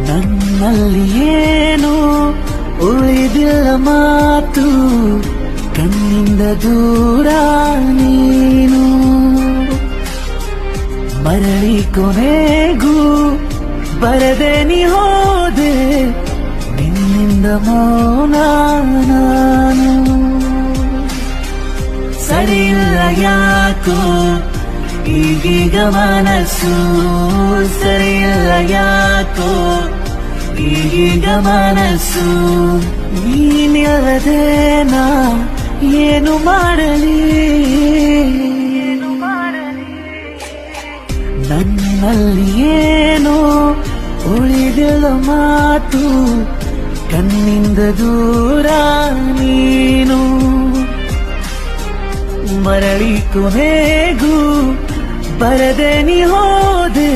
ನನ್ನಲ್ಲಿ ಏನು ಉಳಿದಿಲ್ಲ ಮಾತು, ಕಣ್ಣಿಂದ ದೂರ ನೀನು. ಮರಳಿ ಕೊನೆಗೂ ಬರದೆ ನೀ ಹೋದೆ, ನಿನ್ನಿಂದ ಮೌನ ನಾನು. ಸರಿಯಿಲ್ಲ ಯಾಕೋ ಈಗೀಗ ಮನಸ್ಸು, ಸರಿಯಿಲ್ಲ ಯಾಕೋ ಈಗೀಗ ಮನಸ್ಸು. ನೀನಿಲ್ಲದೆ ನಾ ಏನು ಮಾಡಲಿ, ನನ್ನಲ್ಲಿ ಏನು ಉಳಿದಿಲ್ಲ ಮಾತು, ಕಣ್ಣಿಂದ ದೂರ ನೀನು. ಮರಳಿ ಕೊನೆಗೂ ಬರದೆ ನೀ ಹೋದೆ,